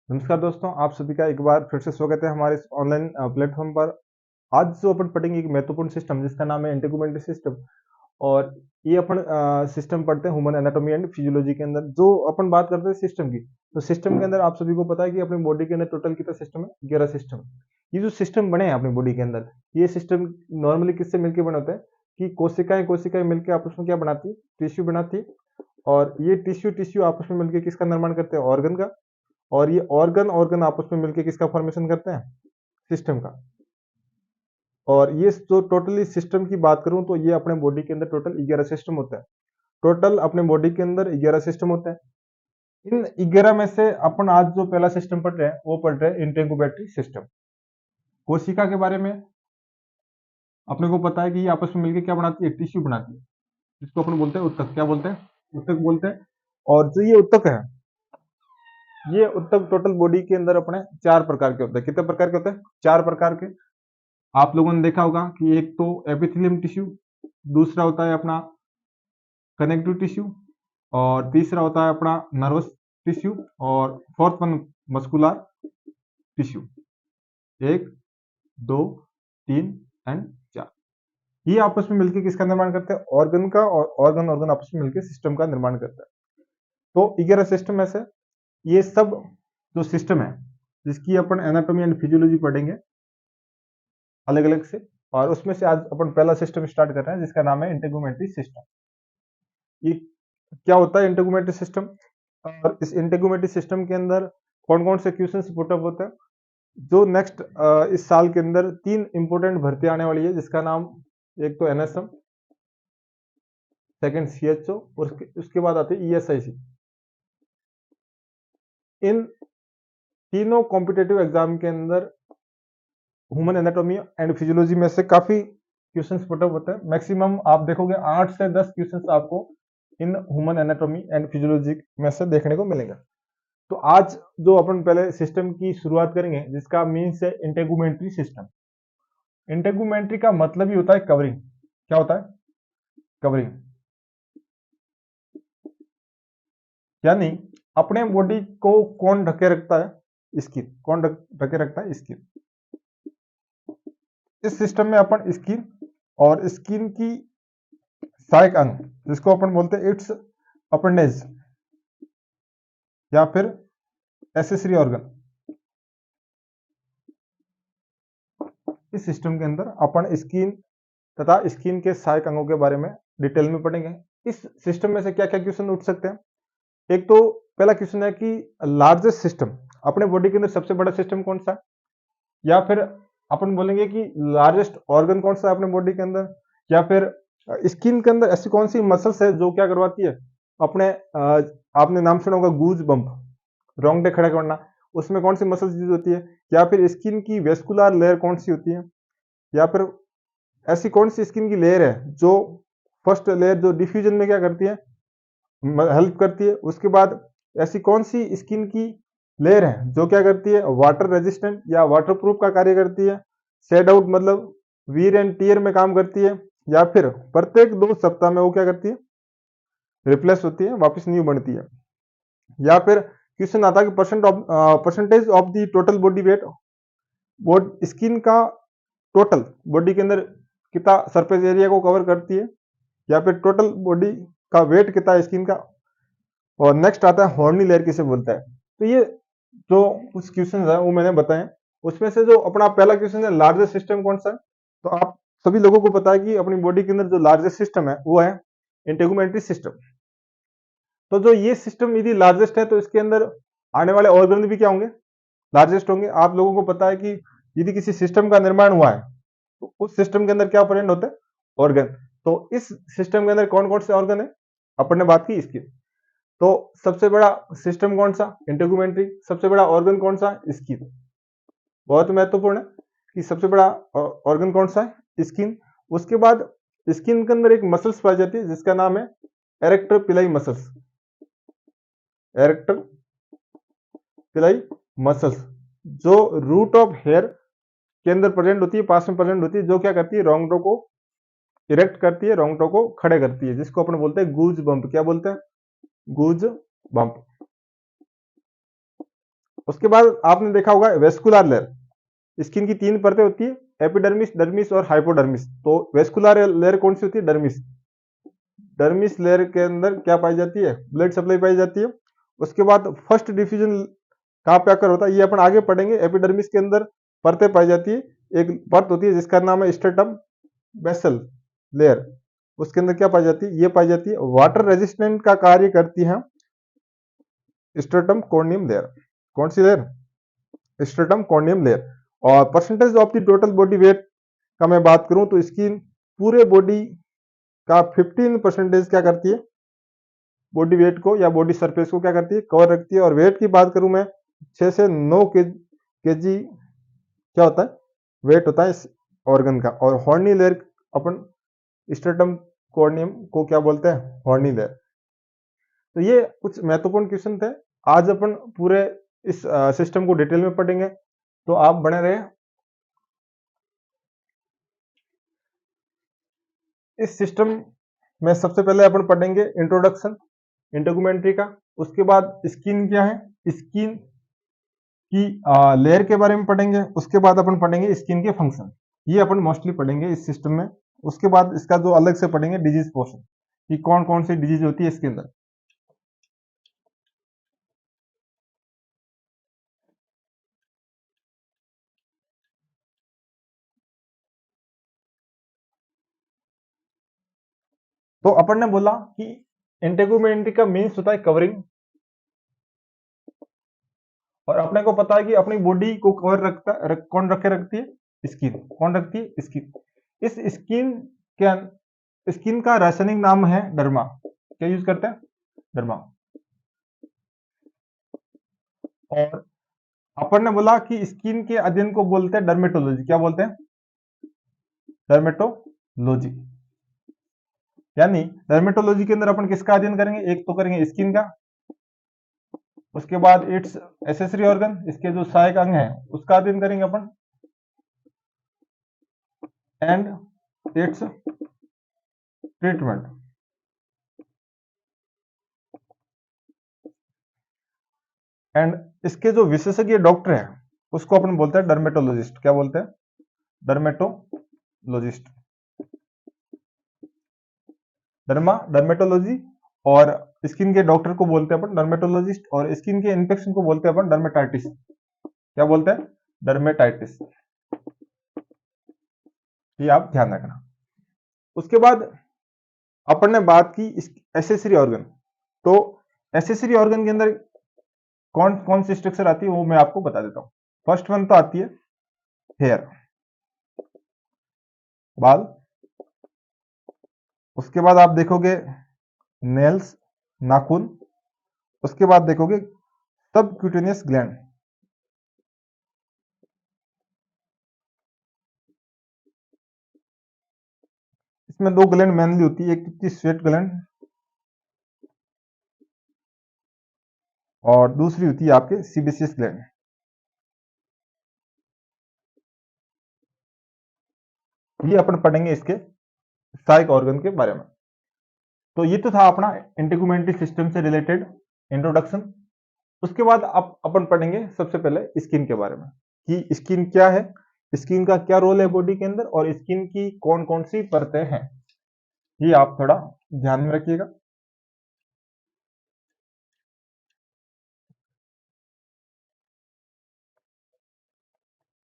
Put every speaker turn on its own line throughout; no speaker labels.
नमस्कार दोस्तों, आप सभी का एक बार फिर से स्वागत है हमारे इस ऑनलाइन प्लेटफॉर्म पर। आज जो अपन पढ़ेंगे एक महत्वपूर्ण सिस्टम जिसका नाम है इंटीग्रुमेंट्री सिस्टम। और ये अपन सिस्टम पढ़ते हैं ह्यूमन एनाटॉमी एंड फिजियोलॉजी के अंदर। जो अपन बात करते हैं सिस्टम की, तो सिस्टम के अंदर आप सभी को पता है कि अपनी बॉडी के अंदर टोटल कितना सिस्टम है, 11 सिस्टम। ये जो सिस्टम बने हैं अपनी बॉडी के अंदर, ये सिस्टम नॉर्मली किससे मिलकर बने होते हैं कि कोशिकाएं कोशिकाएं मिलकर आपस में क्या बनाती है, टिश्यू बनाती है। और ये टिश्यू टिश्यू आपस में मिलकर किसका निर्माण करते हैं, ऑर्गन का। और ये ऑर्गन ऑर्गन आपस में मिलकर किसका फॉर्मेशन करते हैं, सिस्टम का। और ये जो टोटली सिस्टम की बात करूं तो ये अपने बॉडी के अंदर टोटल 11 सिस्टम होता है। टोटल अपने बॉडी के अंदर 11 सिस्टम होता है। इन 11 में से अपन आज जो पहला सिस्टम पढ़ रहे हैं वो पढ़ रहे हैं इंटेगुमेटरी सिस्टम। कोशिका के बारे में अपने को पता है कि ये आपस में मिलकर क्या बनाती है, टिश्यू बनाती है, जिसको अपन बोलते हैं उत्तक। क्या बोलते हैं, उत्तक बोलते हैं। और जो ये उत्तक है, ये उत्तक टोटल बॉडी के अंदर अपने 4 प्रकार के होते हैं। कितने प्रकार के होते हैं, 4 प्रकार के। आप लोगों ने देखा होगा कि एक तो एपिथेलियम टिश्यू, दूसरा होता है अपना कनेक्टिव टिश्यू, और तीसरा होता है अपना नर्वस टिश्यू, और fourth one muscular tissue. 1, 2, 3 and 4। ये आपस में मिलकर किसका निर्माण करते हैं, ऑर्गन का। और ऑर्गन ऑर्गन आपस में मिलकर सिस्टम का निर्माण करता है। तो 11 सिस्टम में से ये सब जो सिस्टम है जिसकी अपन एनाटॉमी एंड फिजियोलॉजी पढ़ेंगे अलग अलग से। और उसमें से आज अपन पहला सिस्टम स्टार्ट कर रहे हैं जिसका नाम है इंटेगुमेंट्री सिस्टम। ये क्या होता है इंटेगुमेंट्री सिस्टम, और इस इंटेगुमेंट्री सिस्टम के अंदर कौन कौन से क्वेश्चंस पुट अप होते हैं। जो नेक्स्ट इस साल के अंदर 3 इंपोर्टेंट भर्ती आने वाली है जिसका नाम, एक तो एनएसएम, सेकंड सीएचओ, और उसके बाद आती है ईएसआईसी। इन तीनों कॉम्पिटेटिव एग्जाम के अंदर ह्यूमन एनाटॉमी एंड फिजियोलॉजी में से काफी क्वेश्चंस पुट अप होते हैं। मैक्सिमम आप देखोगे 8 से 10 क्वेश्चंस आपको in human anatomy and physiology में से देखने को मिलेगा। तो आज जो अपन पहले सिस्टम की शुरुआत करेंगे जिसका मीन्स है इंटेगुमेंट्री सिस्टम। इंटेगुमेंट्री का मतलब ही होता है कवरिंग। क्या होता है, कवरिंग। यानी अपने बॉडी को कौन ढके रखता है, स्किन। कौन ढके रखता है, स्किन। इस सिस्टम में अपन स्किन और स्किन की सहायक अंग, जिसको अपन बोलते हैं इट्स अपेंडेज या फिर एसेसरी ऑर्गन, इस सिस्टम के अंदर अपन स्किन तथा स्किन के सहायक अंगों के बारे में डिटेल में पढ़ेंगे। इस सिस्टम में से क्या क्या क्वेश्चन उठ सकते हैं। एक तो पहला क्वेश्चन है कि लार्जेस्ट सिस्टम, अपने बॉडी के अंदर सबसे बड़ा सिस्टम कौन सा है। या फिर अपन बोलेंगे कि लार्जेस्ट ऑर्गन कौन सा है अपने बॉडी के अंदर। या फिर स्किन के अंदर ऐसी कौन सी मसल्स है जो क्या करवाती है अपने आपने नाम सुना होगा गूज बम्प, रोंगटे खड़े करना। उसमें कौन सी मसल्स यूज होती है। या फिर स्किन की वेस्कुलर लेयर कौन सी होती है। या फिर ऐसी कौन सी स्किन की लेयर है जो फर्स्ट लेयर जो डिफ्यूजन में क्या करती है, हेल्प करती है। उसके बाद ऐसी कौन सी स्किन की लेयर है जो क्या करती है, वाटर रेजिस्टेंट या वाटर प्रूफ का कार्य करती है। शेड आउट मतलब वीर एंड टीयर में काम करती है। या फिर प्रत्येक 2 सप्ताह में वो क्या करती है, रिप्लेस होती है, वापस न्यू बनती है। या फिर क्वेश्चन आता है कि percentage of the total body wait, वो स्किन का टोटल बॉडी के अंदर कितना सरफेस एरिया को कवर करती है। या फिर टोटल बॉडी का वेट कितना है स्किन का। और नेक्स्ट आता है हॉर्नी लेयर किसे बोलता है। तो ये जो कुछ क्वेश्चन है वो मैंने बताए। उसमें से जो अपना पहला क्वेश्चन है लार्जेस्ट सिस्टम कौन सा है, तो आप सभी लोगों को पता है कि अपनी बॉडी के अंदर जो लार्जेस्ट सिस्टम है वो है इंटेगुमेंट्री सिस्टम। तो जो ये सिस्टम यदि लार्जेस्ट है तो इसके अंदर आने वाले ऑर्गन भी क्या होंगे, लार्जेस्ट होंगे। आप लोगों को पता है कि यदि किसी सिस्टम का निर्माण हुआ है तो उस सिस्टम के अंदर क्या प्रेजेंट होते हैं, ऑर्गन। तो इस सिस्टम के अंदर कौन कौन से ऑर्गन है, अपन ने बात की इसकी। तो सबसे बड़ा सिस्टम कौन सा, इंटेगुमेंट्री। सबसे बड़ा ऑर्गन कौन सा, स्किन। बहुत महत्वपूर्ण है कि सबसे बड़ा ऑर्गन कौन सा है, स्किन। उसके बाद स्किन के अंदर एक मसल्स पाई जाती है जिसका नाम है एरेक्टर पिलाई मसल्स। एरेक्टर पिलाई मसल्स जो रूट ऑफ हेयर के अंदर प्रेजेंट होती है, पास में प्रेजेंट होती है, जो क्या करती है, रोंगटों को इरेक्ट करती है, रोंगटों को खड़े करती है, जिसको अपन बोलते हैं गूज बम्प। क्या बोलते हैं, गूज बम्प। उसके बाद आपने देखा होगा वेस्कुलर लेयर। स्किन की 3 परतें होती है, एपिडर्मिस, डर्मिस और हाइपोडर्मिस। तो वेस्कुलर लेयर कौन सी होती है? डर्मिस। डर्मिस लेयर के अंदर क्या पाई जाती है? ब्लड सप्लाई पाई जाती है। उसके बाद फर्स्ट डिफ्यूजन कहाँ पे आकर होता है, ये अपन आगे पढ़ेंगे। एपिडर्मिस के अंदर परतें पाई जाती है। एक परत होती है जिसका नाम है स्ट्रेटम बेसल लेयर। उसके अंदर क्या पाई जाती है? ये पाई जाती है वाटर रेजिस्टेंट का कार्य करती है स्ट्रेटम कॉर्नियम लेयर। कौन सी लेयर? Stratum corneum layer. और percentage of the total body weight का मैं बात करूं तो स्किन पूरे बॉडी का 15% क्या करती है? बॉडी वेट को या बॉडी सरफेस को क्या करती है? कवर रखती है। और वेट की बात करूं मैं 6 से 9 केजी क्या होता है? वेट होता है इस ऑर्गन का। और हॉर्नी लेयर अपन स्ट्रेटम कॉर्नियम को क्या बोलते हैं? Horny layer. तो ये कुछ महत्वपूर्ण क्वेश्चन थे। आज अपन पूरे इस सिस्टम को डिटेल में पढ़ेंगे, तो आप बने रहे। इस सिस्टम में सबसे पहले अपन पढ़ेंगे इंट्रोडक्शन इंटेगुमेंट्री का। उसके बाद स्किन क्या है, स्किन की लेयर के बारे में पढ़ेंगे। उसके बाद अपन पढ़ेंगे स्किन के फंक्शन, ये अपन मोस्टली पढ़ेंगे इस सिस्टम में। उसके बाद इसका जो अलग से पढ़ेंगे डिजीज पोर्शन, कि कौन कौन सी डिजीज होती है इसके अंदर। तो अपन ने बोला कि इंटेगुमेंट्री का मीन्स होता है कवरिंग। और अपने को पता है कि अपनी बॉडी को कवर कौन रखे रखती है? स्किन। कौन रखती है? स्किन। इस स्किन के स्किन का रासायनिक नाम है डर्मा। क्या यूज करते हैं? डर्मा। और अपन ने बोला कि स्किन के अध्ययन को बोलते हैं डर्मेटोलॉजी। क्या बोलते हैं? डर्मेटोलॉजी। यानी डर्मेटोलॉजी के अंदर अपन किसका अध्ययन करेंगे? एक तो करेंगे स्किन का, उसके बाद इट्स एसेसरी ऑर्गन, इसके जो सहायक अंग है उसका अध्ययन करेंगे अपन, एंड इट्स ट्रीटमेंट। एंड इसके जो विशेषज्ञ डॉक्टर है उसको अपन बोलते हैं डर्मेटोलॉजिस्ट। क्या बोलते हैं? डर्मेटोलॉजिस्ट। डर्मेटोलॉजी। और स्किन के डॉक्टर को बोलते हैं अपन डर्मेटोलॉजिस्ट। और स्किन के इन्फेक्शन को बोलते हैं अपन डर्मेटाइटिस। क्या बोलते हैं? डर्मेटाइटिस। ये आप ध्यान रखना। उसके बाद अपन ने बात की एसेसरी ऑर्गन। तो एसेसरी ऑर्गन के अंदर कौन कौन सी स्ट्रक्चर आती है वो मैं आपको बता देता हूं। फर्स्ट वन तो आती है हेयर, बाल। उसके बाद आप देखोगे नेल्स, नाखून। उसके बाद देखोगे सबक्यूटेनियस ग्लैंड। इसमें 2 ग्लैंड मेनली होती है, एक होती है स्वेट ग्लैंड और दूसरी होती है आपके सीबेसियस ग्लैंड। ये अपन पढ़ेंगे इसके सहायक ऑर्गन के बारे में। तो ये तो था अपना इंटेगुमेंट्री सिस्टम से रिलेटेड इंट्रोडक्शन। उसके बाद अब अपन पढ़ेंगे सबसे पहले स्किन के बारे में, कि स्किन क्या है, स्किन का क्या रोल है बॉडी के अंदर, और स्किन की कौन कौन सी परतें हैं। ये आप थोड़ा ध्यान में रखिएगा।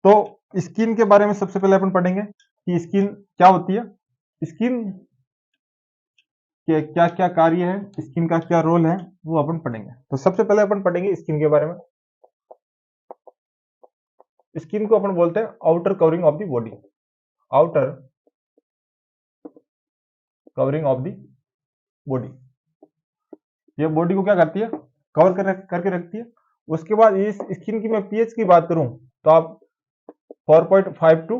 तो स्किन के बारे में सबसे पहले अपन पढ़ेंगे कि स्किन क्या होती है, स्किन के क्या क्या कार्य है, स्किन का क्या रोल है, वो अपन पढ़ेंगे। तो सबसे पहले अपन पढ़ेंगे स्किन के बारे में। स्किन को अपन बोलते हैं outer covering of the body. Outer covering of the body. ये बॉडी को क्या करती है? कवर करके रखती है। उसके बाद इस स्किन की मैं पीएच की बात करूं तो आप 4.5 टू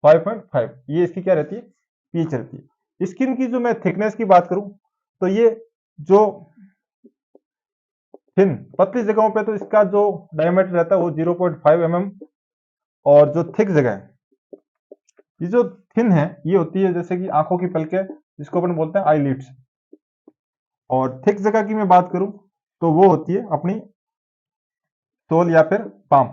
5.5 ये इसकी क्या रहती है? पीएच रहती है। स्किन की जो मैं थिकनेस की बात करूं तो ये जो थिन पतली जगहों पे तो इसका जो डायमीटर रहता है वो 0.5 mm। और जो थिक जगह है, ये जो थिन है ये होती है जैसे कि आंखों की पलकें, जिसको अपन बोलते हैं आईलिड्स। और थिक जगह की मैं बात करूं तो वो होती है अपनी सोल या फिर पाम।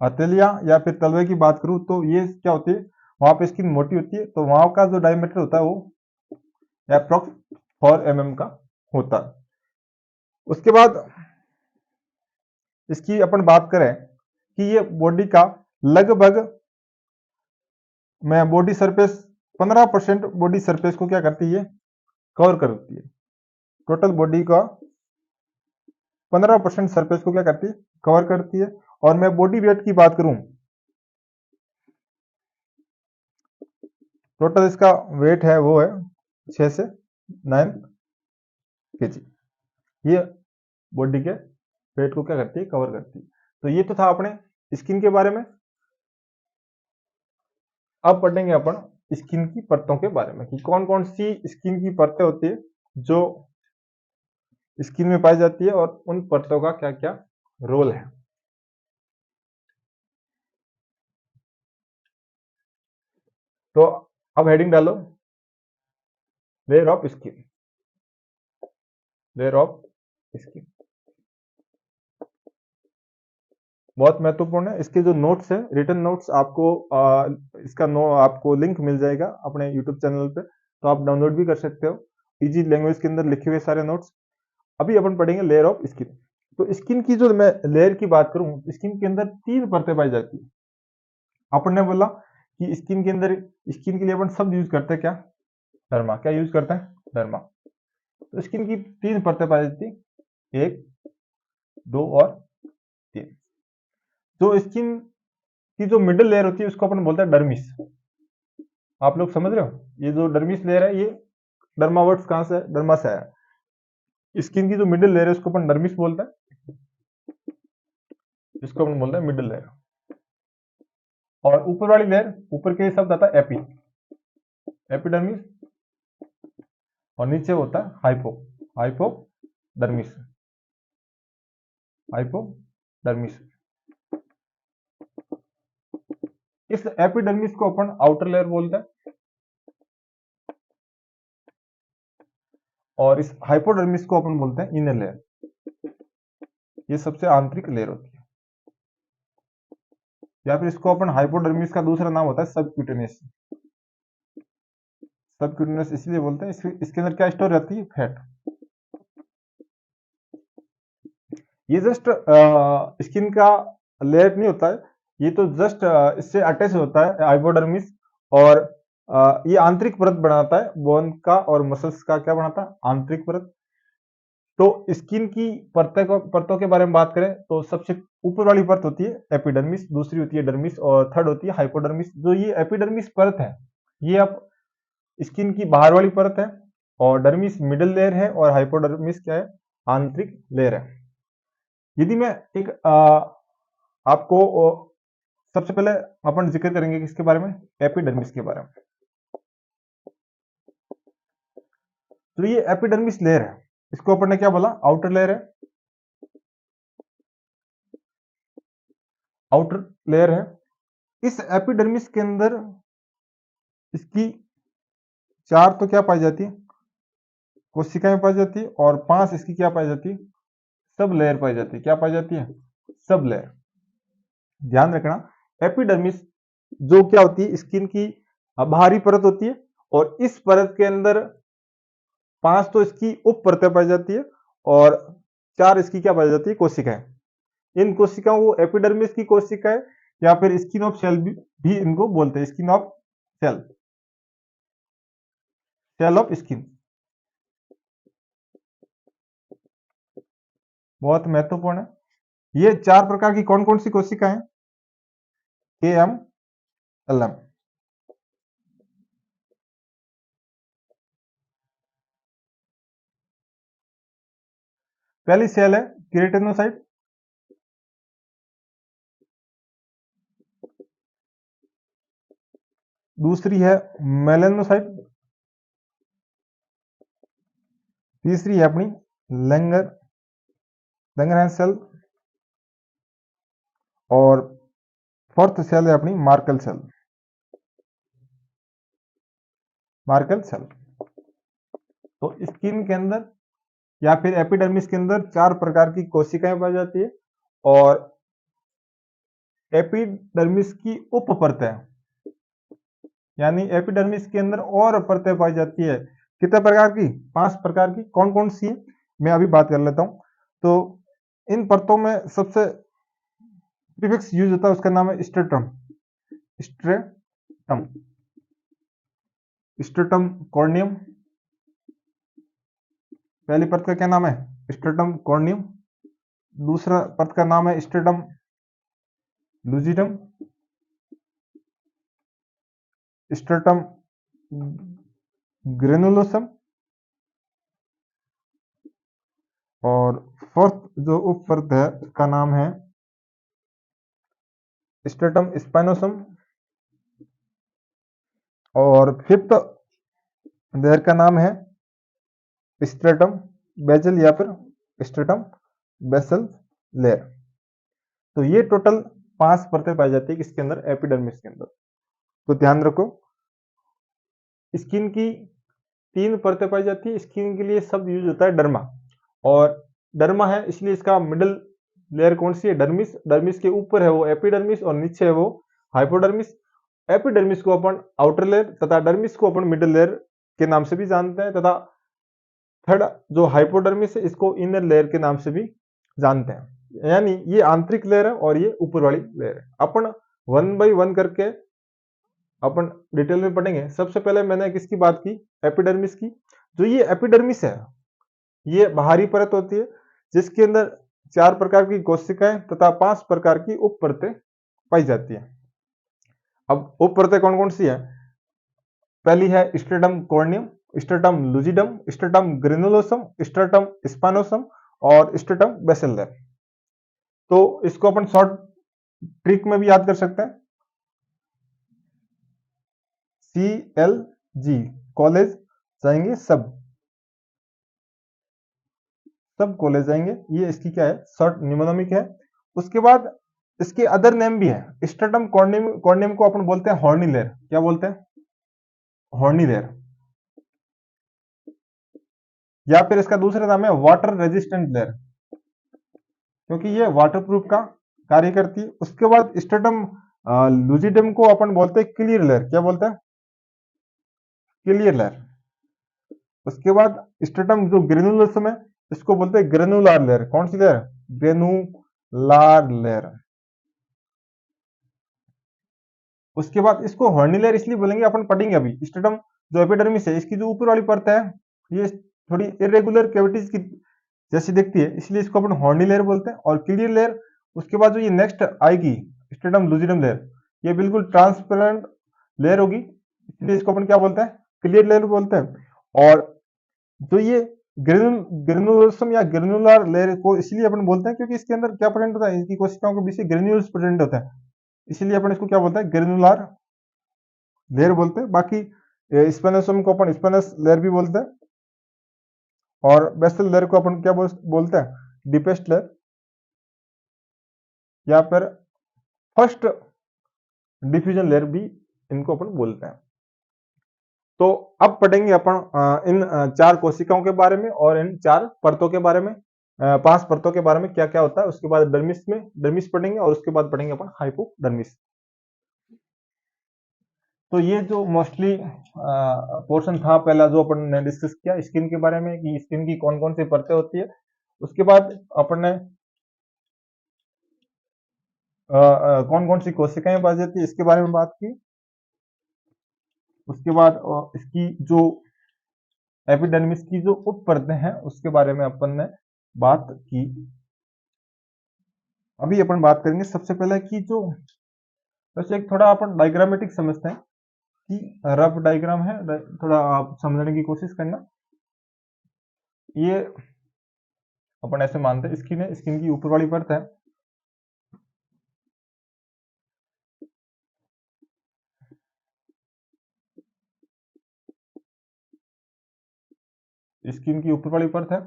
हथेलियां या फिर तलवे की बात करूं तो ये क्या होती है, वहां पे स्किन मोटी होती है, तो वहां का जो डायमीटर होता है वो अप्रोक्स 4 mm का होता है। उसके बाद इसकी अपन बात करें कि ये बॉडी का लगभग मैं बॉडी सरफेस 15% बॉडी सरफेस को क्या करती है, कवर करती है। टोटल बॉडी का 15% सरफेस को क्या करती है, कवर करती है। और मैं बॉडी वेट की बात करूं, टोटल इसका वेट है वो है 6 से 9 kg। ये बॉडी के वेट को क्या करती है, कवर करती है। तो ये तो था अपने स्किन के बारे में। अब पढ़ेंगे अपन स्किन की परतों के बारे में कि कौन कौन सी स्किन की परतें होती है जो स्किन में पाई जाती है और उन परतों का क्या क्या रोल है। तो अब हेडिंग डालो, layer of skin, layer of skin बहुत महत्वपूर्ण है। इसके जो नोट्स है, रिटन नोट्स आपको इसका आपको लिंक मिल जाएगा अपने यूट्यूब चैनल पे, तो आप डाउनलोड भी कर सकते हो इजी लैंग्वेज के अंदर लिखे हुए सारे नोट्स। अभी अपन पढ़ेंगे लेयर ऑफ स्किन। तो स्किन की जो मैं लेयर की बात करूं, स्किन के अंदर 3 परतें पाई जाती है। अपन ने बोला कि स्किन के अंदर, स्किन के लिए अपन शब्द यूज करते हैं क्या, डर्मा। क्या यूज करते हैं, डर्मा। तो स्किन की 3 परतें पाई जाती है, 1, 2 और 3। जो स्किन की जो मिडिल लेयर होती है उसको अपन बोलते हैं डर्मिस। आप लोग समझ रहे हो, ये जो डर्मिस लेयर है ये डर्मा वर्ड्स कहां से है, डर्मा से है। स्किन की जो मिडिल लेयर है उसको अपन डर्मिस बोलते हैं, इसको अपन बोलते हैं मिडिल लेयर। और ऊपर वाली लेयर, ऊपर के शब्द आता है एपी, एपिडर्मिस। और नीचे होता है हाइपो, हाइपोडर्मिस, हाइपोडर्मिस। इस एपिडर्मिस को अपन आउटर लेयर बोलते हैं और इस हाइपोडर्मिस को अपन बोलते हैं इनर लेयर। ये सबसे आंतरिक लेयर होती है, या फिर इसको अपन हाइपोडर्मिस का दूसरा नाम होता है सबक्यूटेनियस। सबक्यूटेनियस इसलिए बोलते हैं, इसके अंदर क्या स्टोर रहती है, फैट। ये जस्ट स्किन का लेयर नहीं होता है, ये तो जस्ट इससे अटैच होता है हाइपोडर्मिस। और ये आंतरिक परत बनाता है बोन का और मसल्स का, क्या बनाता है, आंतरिक परत। तो स्किन की परतों के बारे में बात करें तो सबसे ऊपर वाली परत होती है एपिडर्मिस, दूसरी होती है डर्मिस और थर्ड होती है हाइपोडर्मिस। जो ये एपिडर्मिस परत है ये आप स्किन की बाहर वाली परत है, और डर्मिस मिडिल लेयर है और हाइपोडर्मिस क्या है, आंतरिक लेयर है। यदि मैं एक आपको सबसे पहले अपन जिक्र करेंगे किसके बारे में, एपिडर्मिस के बारे में। तो ये एपिडर्मिस लेयर है, इसको अपन ने क्या बोला, आउटर लेयर है, आउटर लेयर है। इस एपिडर्मिस के अंदर इसकी 4 तो क्या पाई जाती है, कोशिकाएं पाई जाती है, और 5 इसकी क्या पाई जाती है, सब लेयर पाई जाती है। क्या पाई जाती है, सब लेयर। ध्यान रखना, एपिडर्मिस जो क्या होती है, स्किन की बाहरी परत होती है, और इस परत के अंदर 5 तो इसकी उप परतें पाई जाती है और 4 इसकी क्या पाई जाती है, कोशिकाएं। इन कोशिकाओं को एपिडर्मिस की कोशिकाएं या फिर स्किन ऑफ सेल भी इनको बोलते हैं, skin of cell, cell of skin. बहुत महत्वपूर्ण है। ये 4 प्रकार की कौन कौन सी कोशिकाएं, के एम एल एम। पहली सेल है केराटिनोसाइट, दूसरी है मेलानोसाइट, तीसरी है अपनी लैंगरहैंस सेल, और फोर्थ सेल है अपनी मार्कल सेल, मार्कल सेल। तो स्किन के अंदर या फिर एपिडर्मिस के अंदर 4 प्रकार की कोशिकाएं पाई जाती है और एपिडर्मिस की उप परतें यानी एपिडर्मिस के अंदर और परतें पाई जाती है। कितने प्रकार की? 5 प्रकार की। कौन कौन सी है मैं अभी बात कर लेता हूं। तो इन परतों में सबसे प्रीफिक्स यूज होता है, उसका नाम है स्ट्रेटम। स्ट्रेटम स्ट्रेटम कॉर्नियम, पहली परत का क्या नाम है? Stratum corneum. दूसरा परत का नाम है स्ट्रेटम लुजिडम, स्ट्रेटम ग्रेनुलोसम और फोर्थ जो उप परत है उसका नाम है स्ट्रेटम स्पाइनोसम और फिफ्थ लेयर का नाम है स्ट्रेटम बेजल या फिर स्ट्रेटम बेसल लेयर। तो ये टोटल 5 परतें पाई जाती है किसके अंदर? एपिडर्मिस के अंदर। तो ध्यान रखो, स्किन की 3 परतें पाई जाती है। स्किन के लिए शब्द यूज होता है डर्मा, और डर्मा है इसलिए इसका मिडिल लेयर कौन सी है? डर्मिस। डर्मिस के ऊपर है वो एपिडर्मिस और नीचे है वो हाइपोडर्मिस। एपिडर्मिस को अपन आउटर लेयर तथा डर्मिस को अपन मिडिल लेयर के नाम से भी जानते हैं, तथा थर्ड जो हाइपोडर्मिस है इसको इनर लेयर के नाम से भी जानते हैं। यानी ये आंतरिक लेयर है और ये ऊपर वाली लेयर है। अपन 1 बाई 1 करके अपन डिटेल में पढ़ेंगे। सबसे पहले मैंने किसकी बात की? एपिडर्मिस की। जो ये एपिडर्मिस है ये बाहरी परत होती है जिसके अंदर 4 प्रकार की कोशिकाएं तथा 5 प्रकार की उप परतें पाई जाती है। अब उप परतें कौन कौन सी है? पहली है stratum corneum, stratum lucidum, stratum granulosum, stratum spinosum और स्ट्रेटम बेसिलर। तो इसको अपन शॉर्ट ट्रिक में भी याद कर सकते हैं, CLG कॉलेज जाएंगे सब कॉलेज जाएंगे। ये इसकी क्या है? शॉर्ट निमोनिक है। उसके बाद इसके अदर नेम भी है। स्ट्रेटम कॉर्नियम कॉर्नियम को अपन बोलते हैं हॉर्नी लेयर। क्या बोलते हैं? Horny layer. या फिर इसका दूसरा नाम है वाटर रेजिस्टेंट लेयर, क्योंकि ये वाटरप्रूफ का कार्य करती है। उसके बाद स्ट्रेटम लुजिडम को अपन बोलते हैं क्लियर लेयर। क्या बोलते हैं? Clear layer. उसके बाद स्ट्रेटम जो ग्रेनुलोसम है इसको बोलते हैं ग्रेनुलार लेयर। कौन सी लेयर? ग्रेनुलार लेयर। उसके बाद इसको हॉर्नी लेयर इसलिए बोलेंगे, अपन पढ़ेंगे अभी। स्ट्रेटम जो एपिडर्मिस है इसकी जो ऊपर वाली परत है ये थोड़ी इरेगुलर कैविटीज की जैसी दिखती है, इसलिए इसको अपन हॉर्नी लेयर बोलते हैं। और क्लियर लेयर उसके बाद जो ये नेक्स्ट आएगी स्ट्रेटम लुजिडम लेयर, ये बिल्कुल ट्रांसपेरेंट लेयर होगी, इसलिए इसको अपन क्या बोलते हैं? क्लियर लेयर बोलते हैं। और जो ये ग्रेनुलोसम या ग्रेनुलर लेयर को इसलिए अपन बोलते हैं क्योंकि इसके अंदर क्या प्रेजेंट होता है? इसकी कोशिकाओं के बीच ग्रेन्यूल्स प्रेजेंट होता है, इसलिए अपन इसको क्या बोलते हैं? ग्रेनुलर लेयर बोलते हैं। बाकी स्पेनोसोम को अपन स्पेनस लेयर भी बोलते हैं, और बेसल लेयर को अपन क्या बोलते हैं? डीपेस्ट लेयर या फिर फर्स्ट डिफ्यूजन लेयर भी इनको अपन बोलते हैं। तो अब पढ़ेंगे अपन इन 4 कोशिकाओं के बारे में और इन 4 परतों के बारे में, 5 परतों के बारे में क्या क्या होता है। उसके बाद डर्मिस पढ़ेंगे और उसके बाद पढ़ेंगे अपन हाइपोडर्मिस। तो ये जो मोस्टली पोर्शन था पहला जो अपन ने डिस्कस किया स्किन के बारे में कि स्किन की कौन कौन सी परतें होती है। उसके बाद अपन ने कौन कौन सी कोशिकाएं पाई जाती है इसके बारे में बात की। उसके बाद इसकी जो एपिडर्मिस की जो उप परतें हैं उसके बारे में अपन ने बात की। अभी अपन बात करेंगे सबसे पहले कि जो वैसे एक थोड़ा अपन डायग्रामेटिक समझते हैं कि रफ डायग्राम है, थोड़ा आप समझने की कोशिश करना। ये अपन ऐसे मानते हैं स्किन है, स्किन की ऊपर वाली परत है, स्किन की ऊपर वाली परत है।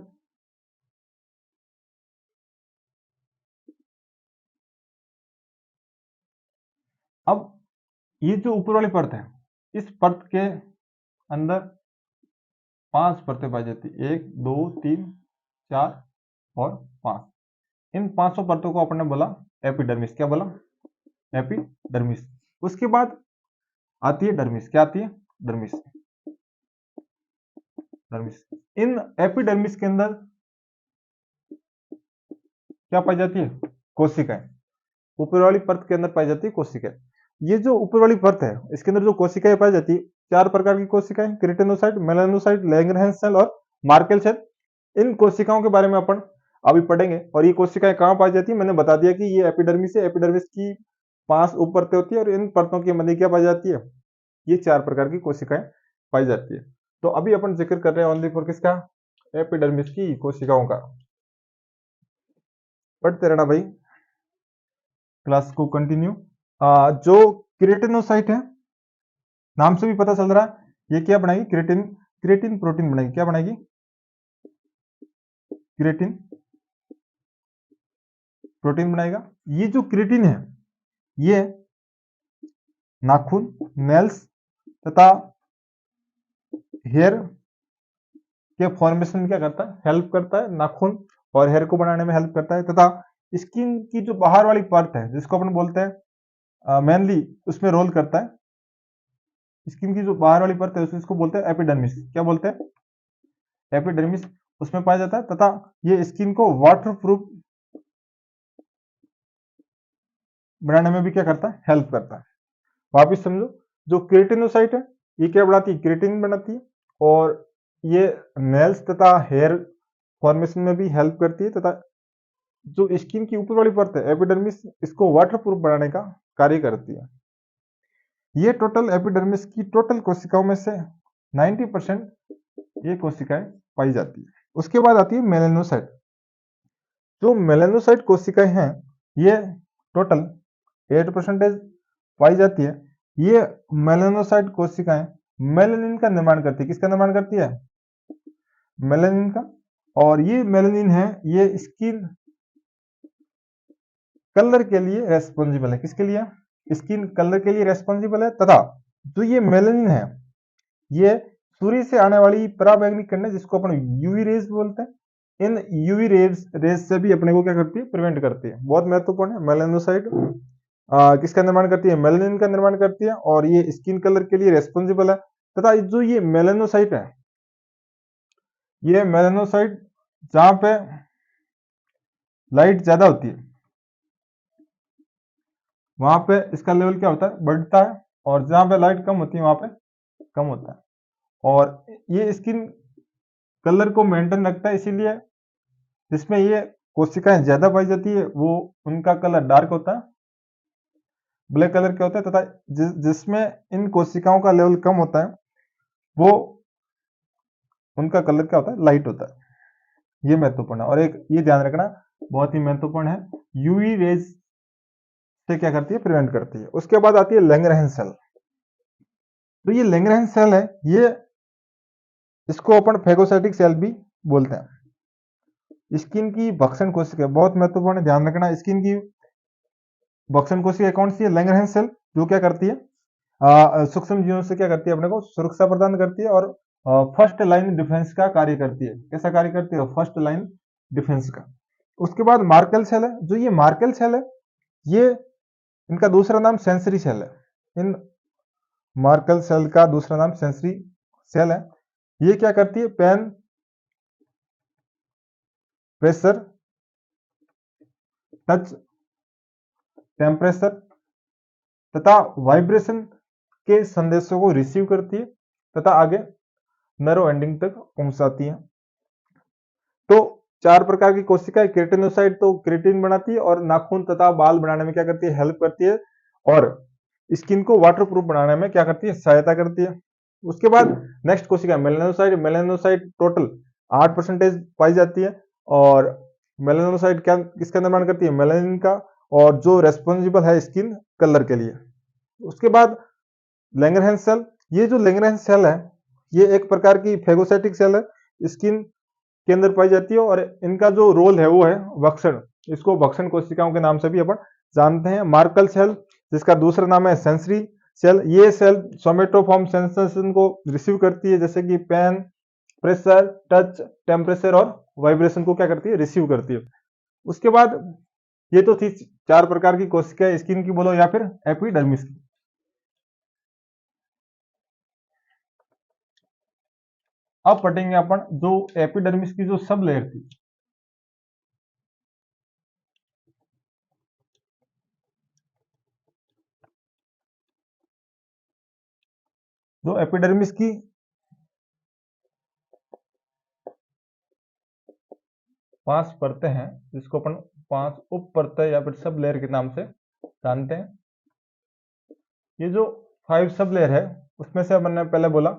अब ये जो ऊपर वाली परत है इस परत के अंदर 5 परतें पाई जाती है, 1 2 3 4 और 5, इन 500 परतों को अपन ने बोला एपिडर्मिस। क्या बोला? एपिडर्मिस। उसके बाद आती है डर्मिस। क्या आती है? डर्मिस। डर्मिस। इन एपिडर्मिस के अंदर क्या पाई जाती है? कोशिकाएं। ऊपर वाली परत के अंदर पाई जाती है कोशिकाएं। ये जो ऊपर वाली परत है इसके अंदर जो कोशिकाएं पाई जाती है, 4 प्रकार की कोशिकाएं, केराटिनोसाइट, मेलानोसाइट, लैंगरहैंस सेल और मार्केल सेल। इन कोशिकाओं के बारे में अपन अभी पढ़ेंगे। और ये कोशिकाएं कहां पाई जाती है? मैंने बता दिया कि ये एपिडर्मिस है। एपिडर्मिस की 5 उप परतें होती है और इन परतों के मध्य क्या पाई जाती है? ये 4 प्रकार की कोशिकाएं पाई जाती है। तो अभी अपन जिक्र कर रहे हैं ओनली फॉर किसका? एपिडर्मिस की कोशिकाओं का। पढ़ते रहना भाई, क्लास को कंटिन्यू। जो केराटिनोसाइट है, नाम से भी पता चल रहा है ये क्या बनाएगी? क्रिएटिन प्रोटीन बनाएगी। क्या बनाएगी? क्रिएटिन प्रोटीन बनाएगा। ये जो क्रिएटिन है ये नाखून, नेल्स तथा हेयर के फॉर्मेशन में क्या करता है? हेल्प करता है। नाखून और हेयर को बनाने में हेल्प करता है। तथा स्किन की जो बाहर वाली परत है जिसको अपन बोलते हैं मेनली, उसमें रोल करता है। स्किन की जो बाहर वाली परत है उसको बोलते हैं एपिडर्मिस। क्या बोलते हैं? एपिडर्मिस। उसमें पाया जाता है तथा ये स्किन को वाटरप्रूफ बनाने में भी क्या करता है? हेल्प करता है। वापिस समझो, जो केराटिनोसाइट है ये क्या बनाती है? केराटिन बनाती है और ये नेल्स तथा हेयर फॉर्मेशन में भी हेल्प करती है। तथा जो स्किन की ऊपर वाली परत है एपिडर्मिस, इसको वाटरप्रूफ बनाने का कार्य करती है। ये टोटल एपिडर्मिस की टोटल कोशिकाओं में से 90% ये कोशिकाएं पाई जाती है। उसके बाद आती है मेलानोसाइट। जो मेलानोसाइट कोशिकाएं हैं ये टोटल 8% पाई जाती है। ये मेलानोसाइट कोशिकाएं मेलानिन का निर्माण करती है। किसका निर्माण करती है? मेलानिन का। और ये मेलानिन है ये स्किन कलर के लिए रेस्पॉन्सिबल है। किसके लिए? स्किन कलर के लिए रेस्पॉन्सिबल है। तथा जो ये मेलानिन है ये सूर्य से आने वाली पराबैंगनी किरणें जिसको अपन यूवी रेज बोलते हैं, इन यूवी रेज से भी अपने को क्या करती है? प्रिवेंट करती है। बहुत महत्वपूर्ण है। मेलानोसाइट किसका निर्माण करती है? मेलानिन का निर्माण करती है और ये स्किन कलर के लिए रेस्पॉन्सिबल है। तथा जो ये मेलानोसाइट है ये मेलानोसाइट जहां पे लाइट ज्यादा होती है वहां पे इसका लेवल क्या होता है? बढ़ता है। और जहां पे लाइट कम होती है वहां पे कम होता है। और ये स्किन कलर को मेंटेन रखता है। इसीलिए जिसमें ये कोशिकाएं ज्यादा पाई जाती है वो उनका कलर डार्क होता है, ब्लैक कलर के होता है। तथा जिसमें इन कोशिकाओं का लेवल कम होता है वो उनका कलर क्या होता है? लाइट होता है। ये महत्वपूर्ण है। और एक ये ध्यान रखना बहुत ही महत्वपूर्ण है, यूवी रेज से क्या करती है? प्रिवेंट करती है। उसके बाद आती है लैंगरहैंस सेल। तो ये लैंगरहैंस सेल है ये, इसको अपन फेगोसाइटिक सेल भी बोलते हैं। स्किन की भक्षण कोशिका बहुत महत्वपूर्ण है, ध्यान रखना। स्किन की भक्षण कोशिका कौन सी है? Langerhans cell. जो क्या करती है? सूक्ष्म जीवों से क्या करती है? अपने को सुरक्षा प्रदान करती है और फर्स्ट लाइन डिफेंस का कार्य करती है। कैसा कार्य करती है? फर्स्ट लाइन डिफेंस का। उसके बाद मार्केल सेल है। जो ये मार्केल सेल है ये, इनका दूसरा नाम सेंसरी सेल है। इन मार्केल सेल का दूसरा नाम सेंसरी सेल है। ये क्या करती है? पेन, प्रेशर, टच, टेम्परेचर तथा वाइब्रेशन के संदेशों को रिसीव करती है तथा आगे नर्व एंडिंग तक पहुंचाती है। तो 4 प्रकार की कोशिकाएं, केराटिनोसाइट तो केराटिन बनाती है और नाखून तथा बाल बनाने में क्या करती है? हेल्प करती है और स्किन को वाटरप्रूफ बनाने में क्या करती है? सहायता करती है। उसके बाद नेक्स्ट कोशिका मेलानोसाइट। मेलानोसाइट टोटल 8% पाई जाती है और मेलानोसाइट क्या किसका निर्माण करती है? मेलानिन का, और जो रेस्पॉन्सिबल है स्किन कलर के लिए। उसके बाद लैंगरहैंस सेल। ये जो लैंगरहैंस सेल है ये एक प्रकार की फेगोसाइटिक सेल है, स्किन के अंदर पाई जाती है और इनका जो रोल है वो है भक्षण। इसको भक्षण कोशिकाओं के नाम से भी अपन जानते हैं। मार्कल सेल जिसका दूसरा नाम है सेंसरी सेल। ये सेल सोमेटोफॉर्म सेंसेशन को रिसीव करती है, जैसे कि पेन, प्रेशर, टच, टेम्परेचर और वाइब्रेशन को क्या करती है, रिसीव करती है। उसके बाद ये तो थी 4 प्रकार की कोशिकाएं, स्किन की बोलो या फिर एपिडर्मिस की। अब पढ़ेंगे अपन जो एपिडर्मिस की जो सब लेयर थी। जो एपिडर्मिस की 5 परतें हैं, जिसको अपन 5 उप परतें या फिर सब लेयर के नाम से जानते हैं। ये जो 5 सब लेयर है, उसमें से अपन ने पहले बोला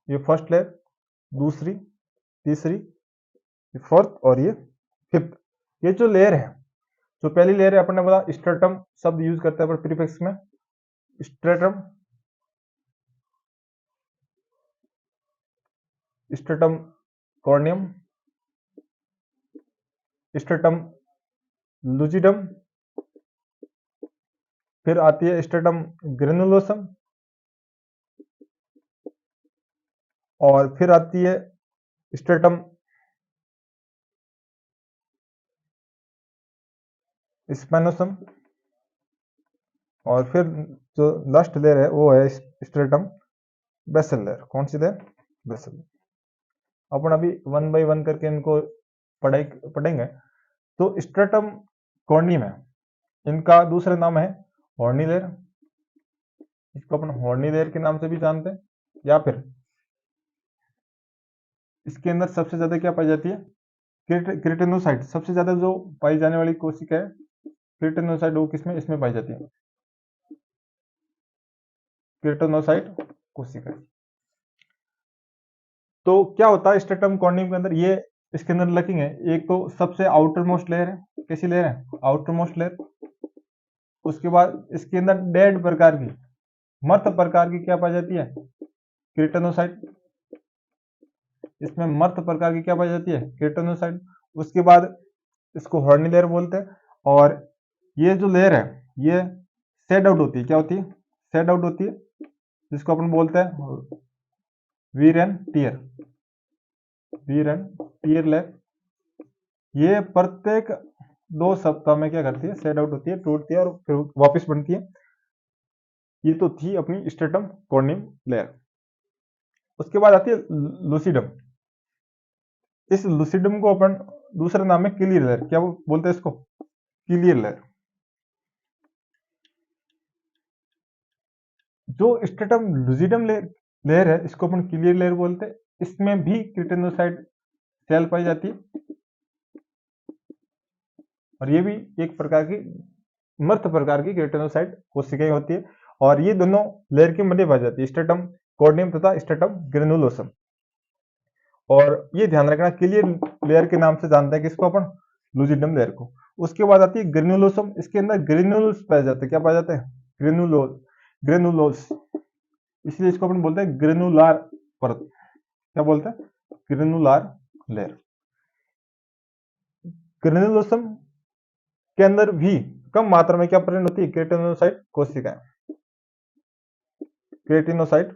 ये फर्स्ट लेयर, दूसरी, तीसरी, फोर्थ और ये फिफ्थ। ये जो लेयर है, जो पहली लेयर है, अपन ने बोला स्ट्रेटम शब्द यूज करते हैं प्रीफिक्स में, स्ट्रेटम, स्ट्रेटम कॉर्नियम, स्ट्रेटम लुजिडम, फिर आती है स्ट्रेटम ग्रेनुलोसम, और फिर आती है स्ट्रेटम स्पेनोसम, और फिर जो लास्ट लेयर है वो है स्ट्रेटम बेसल लेयर। कौन सी लेयर? बेसल। अपन अभी 1 बाय 1 करके इनको पढ़ेंगे। तो स्ट्रेटम कॉर्नियम है, इनका दूसरा नाम है हॉर्नी लेयर, इसको अपन हॉर्नी लेयर के नाम से भी जानते हैं। या फिर इसके अंदर सबसे ज्यादा क्या पाई जाती है? क्रिटेनोसाइट। सबसे ज्यादा जो पाई जाने वाली कोशिका है क्रिटेनोसाइट, वो किसमें? इसमें पाई जाती है, क्रिटेनोसाइट कोशिका। तो क्या होता है स्ट्रेटम कॉर्नियम के अंदर? ये इसके अंदर लिखेंगे, एक तो सबसे आउटर मोस्ट लेयर है। कैसी लेयर है? Outer most layer. उसके बाद इसके अंदर डेड प्रकार की, मृत प्रकार की क्या पाई जाती है? क्रिटेनोसाइट। इसमें मृत प्रकार की क्या पाई जाती है? क्रिटेनोसाइट। उसके बाद इसको हॉर्नी लेयर बोलते हैं। और ये जो लेयर है ये शेड आउट होती है। क्या होती है? शेड आउट होती है, जिसको अपन बोलते हैं wear and tear, wear and tear layer. ये प्रत्येक 2 सप्ताह में क्या करती है? शेड आउट होती है, टूटती है और फिर वापस बनती है। ये तो थी अपनी स्ट्रेटम कॉर्नियम लेयर। उसके बाद आती है लूसिडम। इस लूसिडम को अपन दूसरा नाम है क्लियर लेयर। क्या बोलते हैं इसको? Clear layer. जो स्ट्रेटम लूसिडम लेयर है, इसको अपन क्लियर लेयर बोलते हैं। इसमें भी क्रिटेनोसाइट सेल पाई जाती है, और ये भी एक प्रकार की मृत प्रकार की क्रिटेनोसाइट कोशिकाएं होती है। और ये दोनों लेयर के मध्य पाई जाती है, स्ट्रेटम कॉर्नियम तथा स्ट्रेटम ग्रेनुलोसम। और ये ध्यान रखना, क्लियर लेयर के नाम से जानते हैं किसको अपन? लूजिडम लेयर को। उसके बाद आती है ग्रेनुलोसम। इसके अंदर ग्रेनुल्स पाए जाते हैं। क्या पाए जाते हैं? ग्रेनुलोस, ग्रेनुलोस। इसलिए इसको अपन बोलते हैं ग्रेनुलार परत। क्या बोलते हैं? ग्रेनुलार लेयर। ग्रेनुलोसम के अंदर भी कम मात्रा में क्या प्रेजेंट होती है? केराटिनोसाइट कोशिकाएं, केराटिनोसाइट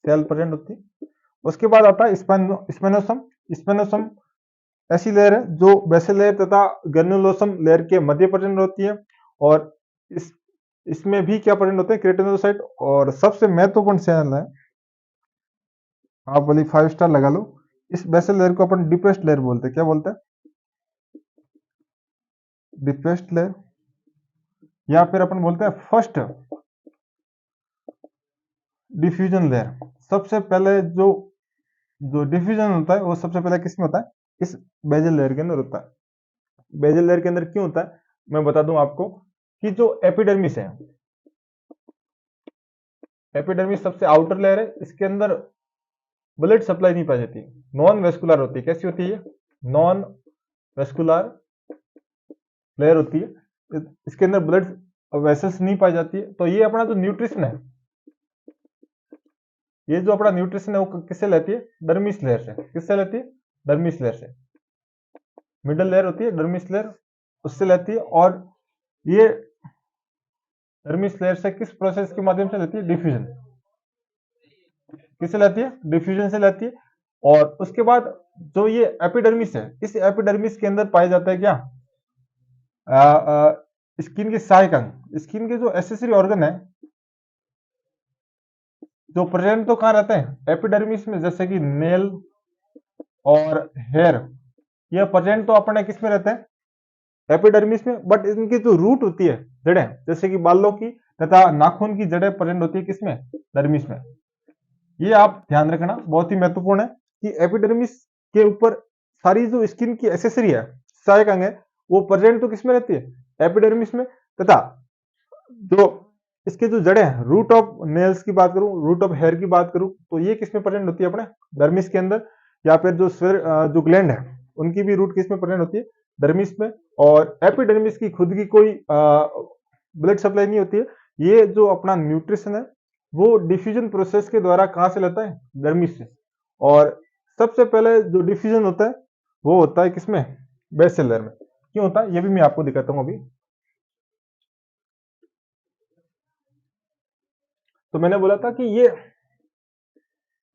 सेल प्रेजेंट होती है। उसके बाद आता है स्पेनोसम। स्पेनोसम ऐसी लेयर है जो बेसल लेयर तथा ग्रेनुलोसम लेयर के मध्य प्रेजेंट होती है। और इसमें भी क्या प्रेजेंट होते हैं? केराटिनोसाइट। और सबसे महत्वपूर्ण सेल है, आप बोली 5 स्टार लगा लो, इस बेसल लेयर को अपन डिपेस्ट लेयर बोलते हैं। क्या बोलते हैं? डिपेस्ट लेयर, या फिर अपन बोलते हैं फर्स्ट डिफ्यूजन लेयर। सबसे पहले जो जो डिफ्यूजन होता है वो सबसे पहले किसमें होता है? इस बेजल लेयर के अंदर होता है। बेजल लेयर के अंदर क्यों होता है मैं बता दूं आपको, कि जो एपिडर्मिस है, एपिडर्मिस सबसे आउटर लेयर है, इसके अंदर ब्लड सप्लाई नहीं पाई जाती, नॉन वेस्कुलर होती है। कैसी होती है? नॉन वेस्कुलर लेयर होती है, इसके अंदर ब्लड वेसल्स नहीं पाई जाती है। तो ये अपना जो न्यूट्रिशन है, ये जो अपना न्यूट्रिशन है वो किससे लेती है? डर्मिस लेयर से। किससे लेती है? डर्मिस लेयर से। मिडल लेयर होती है डर्मिस लेयर, उससे लेती है। और ये डर्मिस लेयर से किस प्रोसेस के माध्यम से लेती है? डिफ्यूजन। किससे लेती है? डिफ्यूजन से लेती है। और उसके बाद जो ये एपिडर्मिस है, इस एपिडर्मिस के अंदर पाया जाता है क्या, स्किन के सहायक अंग, स्किन के जो एसेसरी ऑर्गन है जो प्रेजेंट तो कहाँ रहते हैं, एपिडर्मिस में, जैसे कि नेल और हेयर, ये प्रेजेंट तो अपने किस में रहते हैं, एपिडर्मिस में, बट इनकी जो रूट होती है, जड़ें, जैसे कि बालों की तथा नाखून की जड़ें प्रेजेंट होती है किसमें, डर्मिस में। ये आप ध्यान रखना, बहुत ही महत्वपूर्ण है कि एपिडर्मिस के ऊपर सारी जो स्किन की एसेसरी है, सहायक अंग है, वो प्रेजेंट तो किसमें रहती है, एपिडर्मिस में, तथा जो इसके जो जड़ें हैं, रूट ऑफ नेल्स की बात करूं, रूट ऑफ हेयर की बात करूं, तो ये किसमें प्रेजेंट होती है, अपने डर्मिस के अंदर। या फिर जो जो ग्लैंड है, उनकी भी रूट किसमें प्रेजेंट होती है, डर्मिस में। और एपिडर्मिस की खुद की कोई ब्लड सप्लाई नहीं होती है, ये जो अपना न्यूट्रिशन है वो डिफ्यूजन प्रोसेस के द्वारा कहां से लेता है, डर्मिस से। और सबसे पहले जो डिफ्यूजन होता है वो होता है किसमें, बेसल लेयर में। क्यों होता है ये भी मैं आपको दिखाता हूं अभी। तो मैंने बोला था कि ये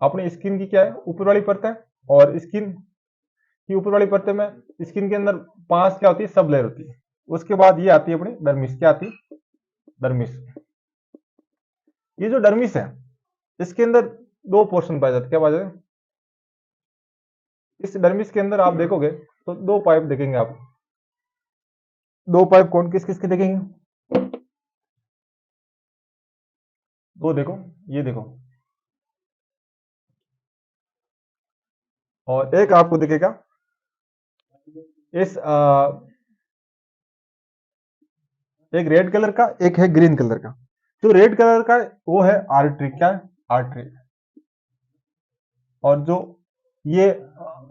अपने स्किन की क्या है, ऊपर वाली परत है, और स्किन की ऊपर वाली परत में स्किन के अंदर 5 क्या होती है, सब लेयर होती है। उसके बाद ये आती है अपनी डर्मिस, क्या आती है, डर्मिस। ये जो डर्मिस है इसके अंदर दो पोर्शन पाए जाते हैं, क्या पाए जाते हैं, इस डर्मिस के अंदर आप देखोगे तो दो पाइप देखेंगे आप। दो पाइप कौन किस किस के देखेंगे, दो देखो, ये देखो, और एक आपको दिखेगा इस एक रेड कलर का, एक है ग्रीन कलर का। जो रेड कलर का है वो है आर्टरी, क्या है, आर्टरी। और जो ये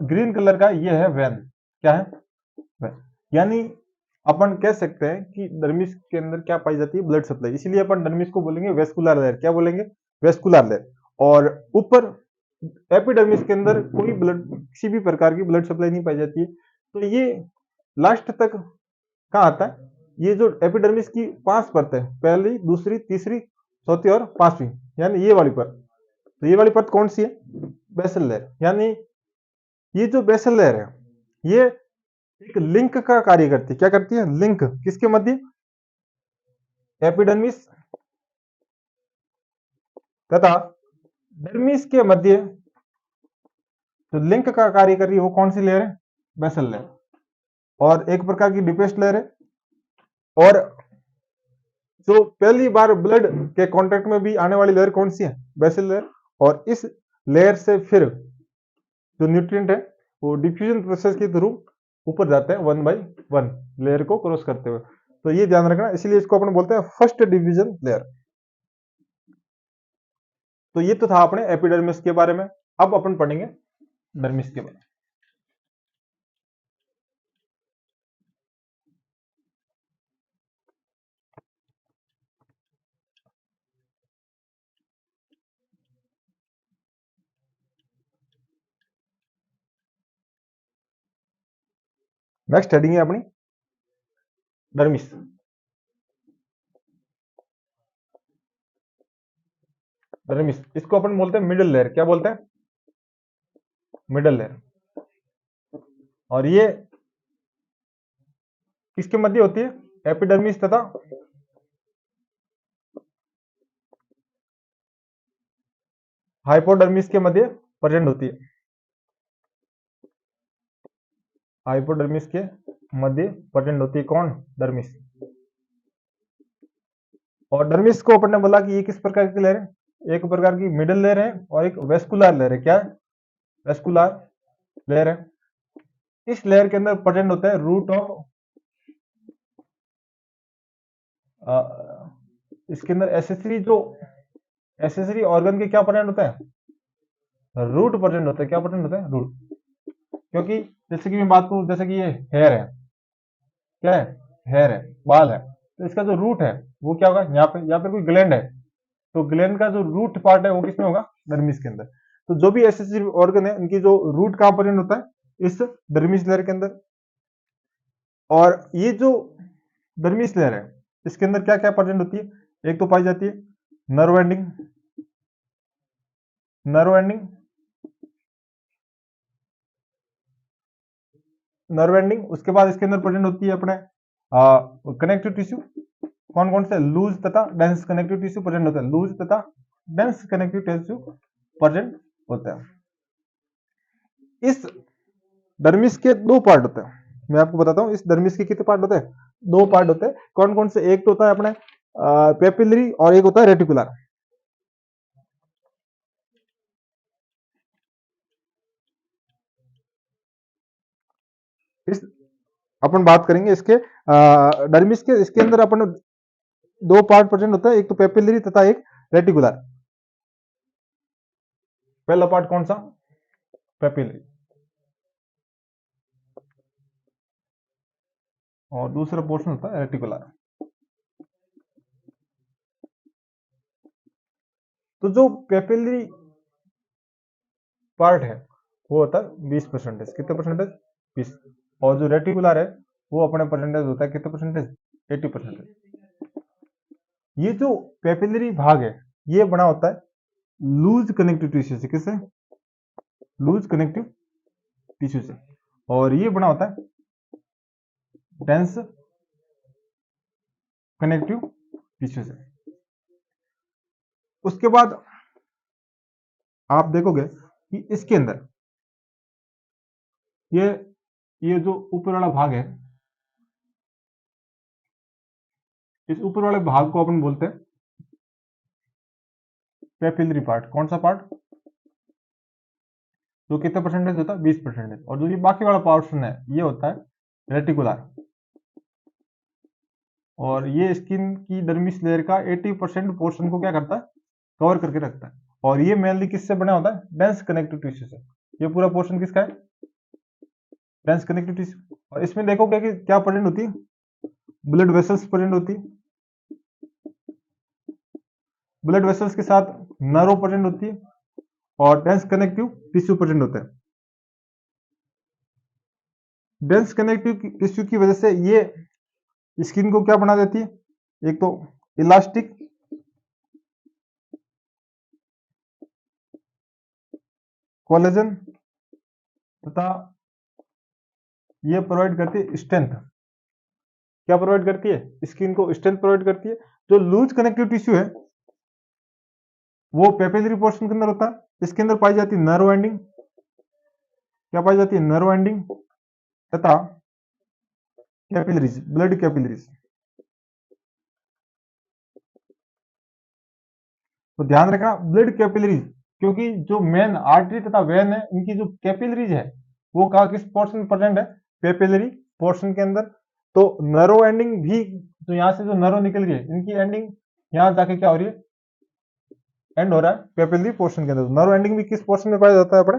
ग्रीन कलर का ये है वेन, क्या है, वेन। यानी अपन कह सकते हैं कि डर्मिस के अंदर क्या पाई जाती है, ब्लड सप्लाई, इसीलिए अपन डर्मिस को बोलेंगे वेस्कुलर लेयर, क्या बोलेंगे, वेस्कुलर लेयर। और ऊपर एपिडर्मिस के अंदर कोई ब्लड, किसी भी प्रकार की ब्लड सप्लाई नहीं पाई जाती है। तो ये लास्ट तक कहाँ आता है, ये जो एपिडर्मिस की 5 परत है, पहली, दूसरी, तीसरी, चौथी और पांचवी, यानी ये वाली परत। तो ये वाली परत कौन सी है, बेसल लेयर। यानी ये जो बेसल लेयर है ये एक लिंक का कार्य करती है, क्या करती है, लिंक, किसके मध्य, एपिडर्मिस तथा डर्मिस के मध्य। जो लिंक का कार्य कर रही है वो कौन सी लेयर है, बेसल लेयर। और एक प्रकार की डिपेस्ट लेयर है। और जो पहली बार ब्लड के कांटेक्ट में भी आने वाली लेयर कौन सी है, बेसल लेयर। और इस लेयर से फिर जो न्यूट्रिएंट है वो डिफ्यूजन प्रोसेस के थ्रू ऊपर जाते हैं, 1/1 लेयर को क्रॉस करते हुए। तो ये ध्यान रखना, इसीलिए इसको अपन बोलते हैं फर्स्ट डिवीजन लेयर। तो ये तो था अपने एपिडर्मिस के बारे में। अब अपन पढ़ेंगे डर्मिस के बारे में। नेक्स्ट हेडिंग है अपनी डर्मिस। डर्मिस, इसको अपन बोलते हैं मिडिल लेयर, क्या बोलते हैं, मिडिल लेयर। और ये किसके मध्य होती है, एपिडर्मिस तथा हाइपोडर्मिस के मध्य प्रेजेंट होती है। हाइपोडर्मिस के मध्य प्रेजेंट होती है कौन, डर्मिस। और डर्मिस को अपन ने बोला कि ये किस प्रकार की लेयर है, एक प्रकार की मिडिल लेयर है और एक वेस्कुलर लेयर है, क्या है, वेस्कुलर लेयर है। इस लेयर के अंदर प्रेजेंट होता है रूट ऑफ, इसके अंदर एसेसरी, जो एसेसरी ऑर्गन के क्या प्रेजेंट होता है, रूट प्रेजेंट होता है, क्या प्रेजेंट होता है, रूट। क्योंकि जैसे कि मैं बात करूं, जैसे कि ये हेयर है, क्या है, हेयर है, बाल है, तो इसका जो रूट है वो क्या होगा, यहाँ पे, या फिर कोई ग्लैंड है तो ग्लैंड का जो रूट पार्ट है वो किसमें होगा, डर्मिस के अंदर। तो जो भी एसेसरी ऑर्गन है इनकी जो रूट कहां प्रेजेंट होता है, इस डर्मिस लेयर के अंदर। और ये जो डर्मिस लेयर है इसके अंदर क्या क्या प्रेजेंट होती है, एक तो पाई जाती है nerve ending, nerve ending, nerve ending, उसके बाद इसके अंदर प्रेजेंट होती है अपने कनेक्टिव टिश्यू। कौन कौन से? लूज तथा डेंस कनेक्टिव टिश्यू प्रेजेंट होते हैं, लूज तथा डेंस कनेक्टिव टिश्यू प्रेजेंट होते हैं। इस डर्मिस के दो पार्ट होते हैं, मैं आपको बताता हूं इस डर्मिस के कितने पार्ट होते हैं? दो पार्ट होते हैं। कौन कौन से? एक तो होता है अपने पेपिलरी और एक होता है रेटिकुलर। इस अपन बात करेंगे इसके डर्मिस के। इसके अंदर अपन दो पार्ट प्रेजेंट होता है, एक तो पेपिलरी तथा एक रेटिकुलर। पहला पार्ट कौन सा? पेपिलरी, और दूसरा पोर्शन होता है रेटिकुलर। तो जो पेपिलरी पार्ट है वो होता है 20%। कितने परसेंटेज? 20। और जो रेटिकुलर है वो अपने परसेंटेज होता है कितने परसेंटेज? 80%। ये जो पेपिलरी भाग है ये बना होता है लूज कनेक्टिव टिश्यू से। किससे? लूज कनेक्टिव टिश्यू से। और ये बना होता है डेंस कनेक्टिव टिश्यू से। उसके बाद आप देखोगे कि इसके अंदर ये जो ऊपर वाला भाग है, इस ऊपर वाले भाग को अपन बोलते हैं पेपिलरी पार्ट। कौन सा पार्ट? जो कितना परसेंटेज होता है? 20%। और जो ये बाकी वाला पोर्शन है ये होता है रेटिकुलर। और ये स्किन की डर्मिस लेयर का 80% पोर्शन को क्या करता है? कवर करके रखता है। और ये मेनली किससे बना होता है? डेंस कनेक्टिव टिश्यू से। ये पूरा पोर्शन किसका है? Dense connective tissue. और इसमें देखोगे कि क्या प्रेजेंट होती है? ब्लड वेसल्स प्रेजेंट होती है। ब्लड वेसल्स के साथ नर्व प्रेजेंट होती है और डेंस कनेक्टिव टिश्यू प्रेजेंट होता है। डेंस कनेक्टिव टिश्यू की वजह से ये स्किन को क्या बना देती है? एक तो इलास्टिक, कोलेजन तथा ये प्रोवाइड करती है स्ट्रेंथ। क्या प्रोवाइड करती है? स्किन को स्ट्रेंथ प्रोवाइड करती है। जो लूज कनेक्टिव टिश्यू है वो पेपिलरी पोर्शन के अंदर होता है। इसके अंदर पाई जाती है नर्व एंडिंग। क्या पाई जाती है? नर्व एंडिंग तथा कैपिलरीज, ब्लड कैपिलरीज। तो ध्यान रखना ब्लड कैपिलरीज, क्योंकि जो मेन आर्टरी तथा वेन है इनकी जो कैपिलरीज है वो कहा किस पोर्शन में प्रेजेंट है? पेपिलरी पोर्शन के अंदर। तो नर्व एंडिंग भी, तो यहां से जो नर्व निकल रही है इनकी एंडिंग यहां जाके क्या हो रही है? एंड हो रहा है पेपिलरी पोर्शन के अंदर। नर्व एंडिंग भी किस पोर्शन में पाया जाता है? अपने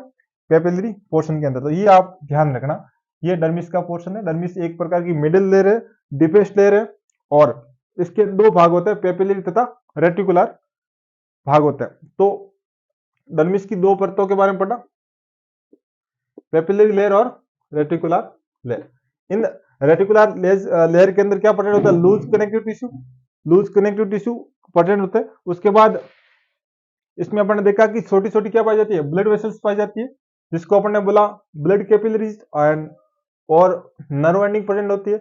पेपिलरी पोर्शन के अंदर। तो ये आप ध्यान रखना, ये डर्मिस का पोर्शन है। डर्मिस एक प्रकार की मिडिल लेयर है, डीपेस्ट लेयर है, और इसके दो भाग होते हैं, पेपिलरी तथा रेटिकुलर भाग होता है। तो डर्मिस की दो परतों के बारे में पढ़ा, पेपिलरी लेयर और रेटिकुलर लेयर। इन रेटिकुलर लेयर के अंदर क्या प्रेजेंट होता है? Loose connective tissue. Loose connective tissue present होता है। उसके बाद इसमें अपन ने देखा कि छोटी छोटी क्या पाई जाती है? ब्लड वेसल्स पाई जाती है, जिसको अपन ने बोला ब्लड कैपिलरीज एंड और नर्व एंडिंग प्रेजेंट होती है।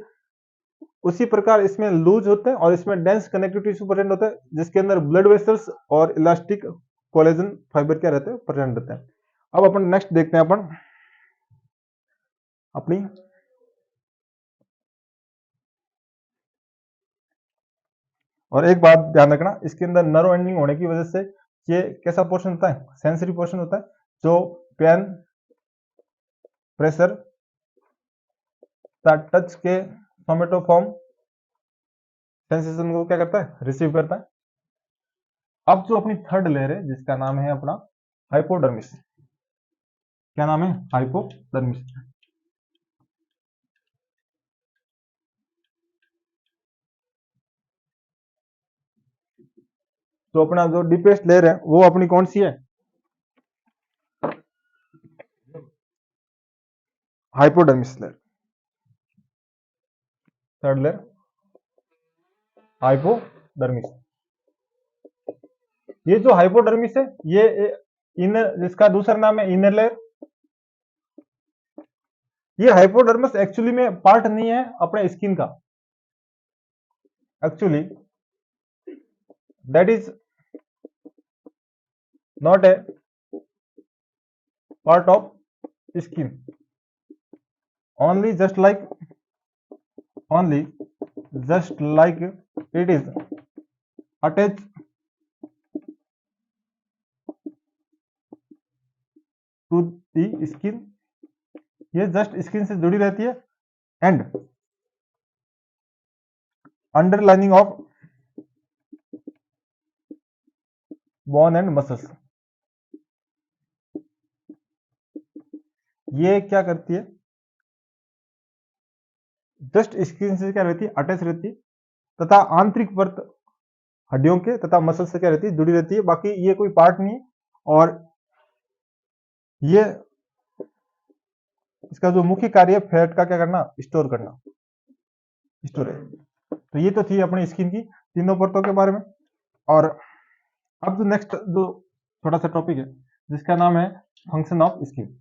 उसी प्रकार इसमें लूज होते हैं और इसमें डेंस कनेक्टिव टिश्यू प्रेजेंट होता है, जिसके अंदर ब्लड वेसल्स और इलास्टिक कोलेजन फाइबर क्या रहते हैं? प्रेजेंट रहते हैं। अब अपन नेक्स्ट देखते हैं अपन अपनी और एक बात ध्यान रखना, इसके अंदर नर्व एंडिंग होने की वजह से ये कैसा पोर्शन होता है? सेंसरी पोर्शन होता है, जो पेन, प्रेशर, टच के सोमेटोफॉर्म सेंसेशन को क्या करता है? रिसीव करता है। अब जो अपनी थर्ड लेयर है जिसका नाम है अपना हाइपोडर्मिस। क्या नाम है? हाइपोडर्मिस। तो अपना जो डीपेस्ट लेयर है वो अपनी कौन सी है? Hypodermis layer. Third layer hypodermis. ये जो हाइपोडर्मिस है ये इनर, जिसका दूसरा नाम है इनर लेयर, ये हाइपोडर्मस एक्चुअली में पार्ट नहीं है अपने स्किन का, actually that is not a part of skin, only just like it is attached to the skin, ये जस्ट स्किन से जुड़ी रहती है, and underlining of bone and muscles, ये क्या करती है, जस्ट स्किन से क्या रहती है, अटैच रहती है, तथा आंतरिक परत हड्डियों के तथा मसल से क्या रहती है, जुड़ी रहती है। बाकी ये कोई पार्ट नहीं है, और ये इसका जो मुख्य कार्य है फैट का क्या करना, स्टोर करना, स्टोरेज। तो ये तो थी अपनी स्किन की तीनों परतों के बारे में। और अब जो नेक्स्ट जो छोटा सा टॉपिक है जिसका नाम है function of skin.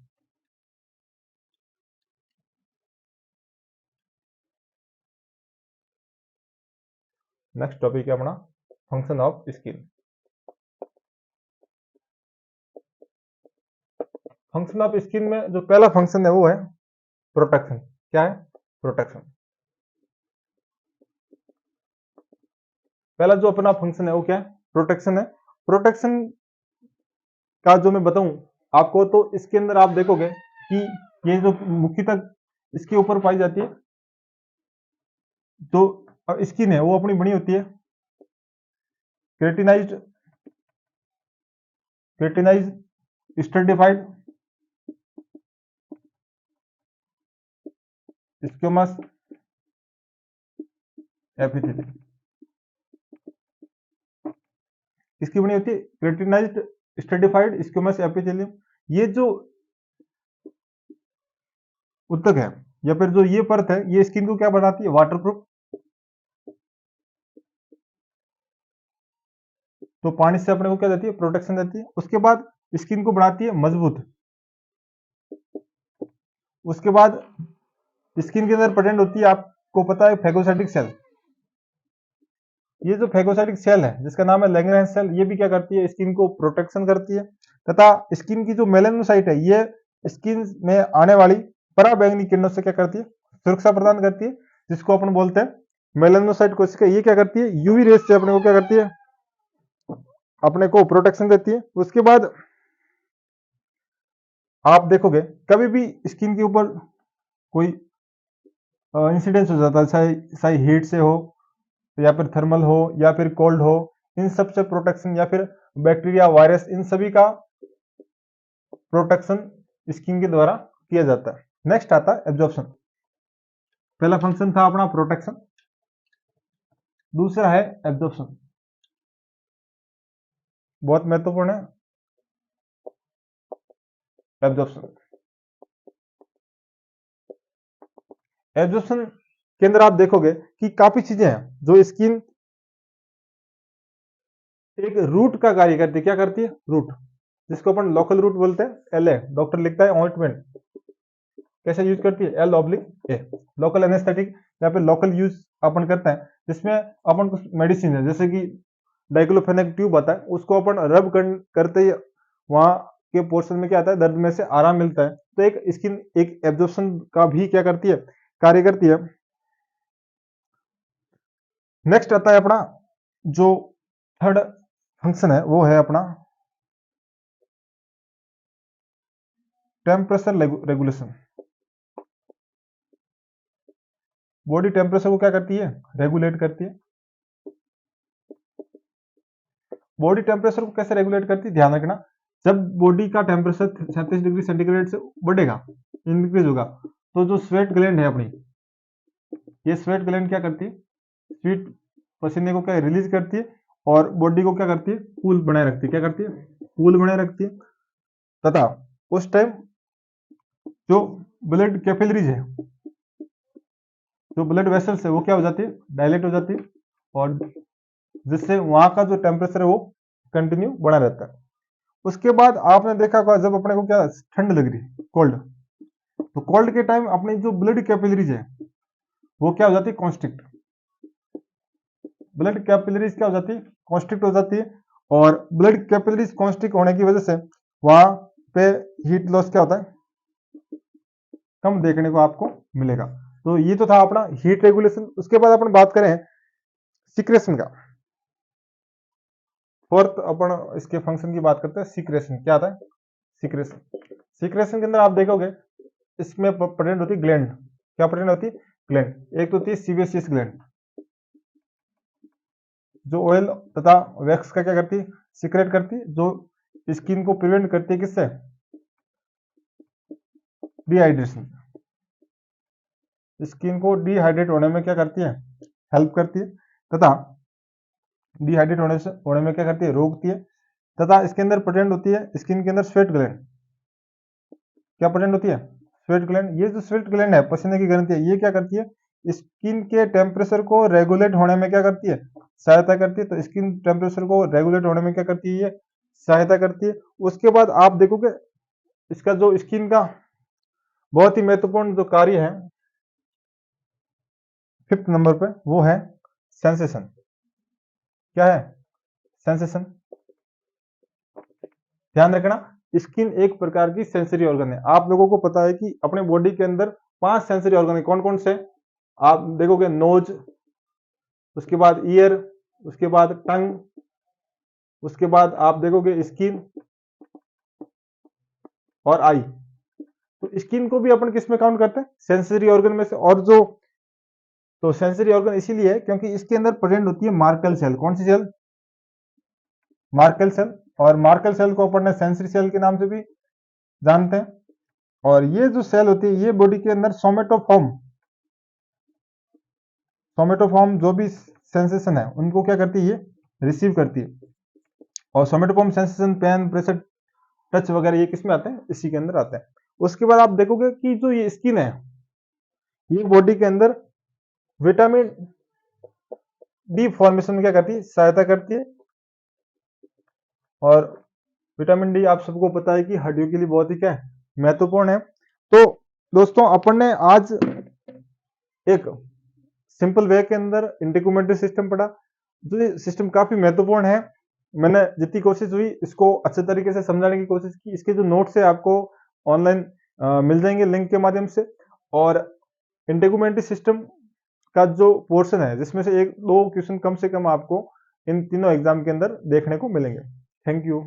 Next topic है अपना function of skin. Function of skin में जो पहला फंक्शन है वो है प्रोटेक्शन। क्या है? प्रोटेक्शन। पहला जो अपना फंक्शन है वो क्या है? प्रोटेक्शन है। प्रोटेक्शन का जो मैं बताऊं आपको, तो इसके अंदर आप देखोगे कि ये जो मुख्यतः इसके ऊपर पाई जाती है, जो स्किन है वो अपनी बनी होती है केराटिनाइज्ड स्ट्रेटिफाइड स्क्यूमस एपिथेलियम। इसकी बनी होती है केराटिनाइज्ड स्ट्रेटिफाइड स्क्यूमस एपिथेलियम। ये जो उत्तक है या फिर जो ये परत है, ये स्किन को क्या बनाती है? वाटरप्रूफ। तो पानी से अपने को क्या देती है? प्रोटेक्शन देती है। उसके बाद स्किन को बनाती है मजबूत। उसके बाद स्किन के अंदर प्रेजेंट होती है, आपको पता है, फैगोसाइटिक सेल। ये जो फैगोसाइटिक सेल है जिसका नाम है लैंगरहैंस सेल, ये भी क्या करती है? स्किन को प्रोटेक्शन करती है। तथा स्किन की जो मेलानोसाइट है, ये स्किन में आने वाली पराबैंगनी किरणों से क्या करती है? सुरक्षा प्रदान करती है, जिसको अपन बोलते हैं मेलानोसाइट कोशिका। ये क्या करती है? यूवी रेस से अपने को क्या करती है? अपने को प्रोटेक्शन देती है। उसके बाद आप देखोगे कभी भी स्किन के ऊपर कोई इंसिडेंस हो जाता है, चाहे हीट से हो या फिर थर्मल हो या फिर कोल्ड हो, इन सब से प्रोटेक्शन, या फिर बैक्टीरिया, वायरस, इन सभी का प्रोटेक्शन स्किन के द्वारा किया जाता है। नेक्स्ट आता है एब्जॉर्प्शन। पहला फंक्शन था अपना प्रोटेक्शन, दूसरा है एब्जॉर्प्शन। बहुत महत्वपूर्ण है एब्जॉर्प्शन। एब्जॉर्प्शन के अंदर आप देखोगे कि काफी चीजें हैं जो स्किन एक रूट का कार्य करती है। क्या करती है? रूट, जिसको अपन लोकल रूट बोलते हैं। LA डॉक्टर लिखता है ऑइंटमेंट कैसे यूज करती है? L/A। लोकल एनेस्थेटिक या फिर लोकल यूज अपन करते हैं, जिसमें अपन कुछ मेडिसिन है जैसे कि डाइक्लोफेनेक ट्यूब आता है, उसको अपन रब करते ही वहां के पोर्शन में क्या आता है? दर्द में से आराम मिलता है। तो एक स्किन एक एब्जॉर्प्शन का भी क्या करती है? कार्य करती है। नेक्स्ट आता है अपना जो थर्ड फंक्शन है, वो है अपना टेम्परेचर रेगुलेशन। बॉडी टेम्परेचर को क्या करती है? रेगुलेट करती है। बॉडी टेम्परेचर को कैसे रेगुलेट करती है? ध्यान रखना, जब बॉडी का टेम्परेचर 37 डिग्री सेंटीग्रेड से बढ़ेगा, इंक्रीज होगा, तो जो स्वेट ग्लैंड है अपनी, ये स्वेट ग्लैंड क्या करती है? स्वीट पसीने को क्या रिलीज करती है और बॉडी को क्या करती है? कूल बनाए रखती है। क्या करती है? कूल बनाए रखती है। तथा उस टाइम जो ब्लड कैपिलरीज है, जो ब्लड वेसल्स है, वो क्या हो जाती है? डायलेट हो जाती है, और जिससे वहां का जो टेम्परेचर है वो कंटिन्यू बना रहता है। उसके बाद आपने देखा होगा जब अपने को क्या ठंड लग रही है, कोल्ड, तो कोल्ड के टाइम अपनी जो ब्लड कैपिलरीज है वो क्या हो जाती है, कॉन्स्ट्रिक्ट। ब्लड कैपिलरीज क्या हो जाती है, कॉन्स्ट्रिक्ट हो जाती है। और ब्लड कैपिलरीज कॉन्स्ट्रिक्ट होने की वजह से वहां पे हीट लॉस क्या होता है, कम देखने को आपको मिलेगा। तो ये तो था अपना हीट रेगुलेशन। उसके बाद अपन बात करें सिक्रेशन का। फोर्थ अपन इसके फंक्शन की बात करते हैं, सिक्रेशन। क्या आता है, सिक्रेशन। सिक्रेशन के अंदर आप देखोगे इसमें प्रेजेंट होती है ग्लैंड। क्या प्रेजेंट होती है, ग्लैंड। एक तो होती है सीबेसियस ग्लैंड, जो ऑयल तथा वैक्स का क्या करती है, सीक्रेट करती है, जो स्किन को प्रिवेंट करती है किससे, डिहाइड्रेशन। स्किन को डिहाइड्रेट होने में क्या करती है, हेल्प करती है, तथा डिहाइड्रेट होने में क्या करती है, रोकती है। तथा इसके अंदर प्रेजेंट होती है स्किन के अंदर स्वेट ग्लैंड। क्या प्रेजेंट होती है, स्वेट ग्लैंड। ये जो स्वेट ग्लैंड है, पसीने की ग्रंथि है, ये क्या करती है, स्किन के टेम्परेचर को रेगुलेट होने में क्या करती है, सहायता करती है। तो स्किन टेम्परेचर को रेगुलेट होने में क्या करती है, ये सहायता करती है। उसके बाद आप देखोगे इसका जो स्किन का बहुत ही महत्वपूर्ण जो कार्य है, 5th नंबर पे, वो है सेंसेशन। क्या है, सेंसेशन। ध्यान रखना, स्किन एक प्रकार की सेंसरी ऑर्गन है। आप लोगों को पता है कि अपने बॉडी के अंदर 5 सेंसरी ऑर्गन है। कौन कौन से, आप देखोगे नोज, उसके बाद ईयर, उसके बाद टंग, उसके बाद आप देखोगे स्किन और आई। तो स्किन को भी अपन किस में काउंट करते हैं, सेंसरी ऑर्गन में से। और जो तो सेंसरी ऑर्गन इसीलिए है क्योंकि इसके अंदर प्रेजेंट होती है मार्कल सेल। कौन सी सेल, मार्कल सेल। और मार्कल सेल को अपन ने सेंसरी सेल के नाम से भी जानते हैं। और ये जो सेल होती है, ये बॉडी के अंदर सोमेटोफॉर्म जो भी सेंसेशन है उनको क्या करती है, ये रिसीव करती है। और somatoform sensation, pain, pressure, touch वगैरह, ये किस में आते हैं, इसी के अंदर आते हैं। उसके बाद आप देखोगे कि जो ये स्किन है, ये बॉडी के अंदर विटामिन डी फॉर्मेशन में क्या करती है, सहायता करती है। और विटामिन डी आप सबको पता है कि हड्डियों के लिए बहुत ही क्या है, महत्वपूर्ण है। तो दोस्तों अपन ने आज एक सिंपल वे के अंदर इंटीग्यूमेंट्री सिस्टम पढ़ा, जो सिस्टम काफी महत्वपूर्ण है। मैंने जितनी कोशिश हुई इसको अच्छे तरीके से समझाने की कोशिश की। इसके जो नोट्स है आपको ऑनलाइन मिल जाएंगे लिंक के माध्यम से। और इंटीग्यूमेंट्री सिस्टम का जो पोर्शन है, जिसमें से 1-2 क्वेश्चन कम से कम आपको इन तीनों एग्जाम के अंदर देखने को मिलेंगे। Thank you.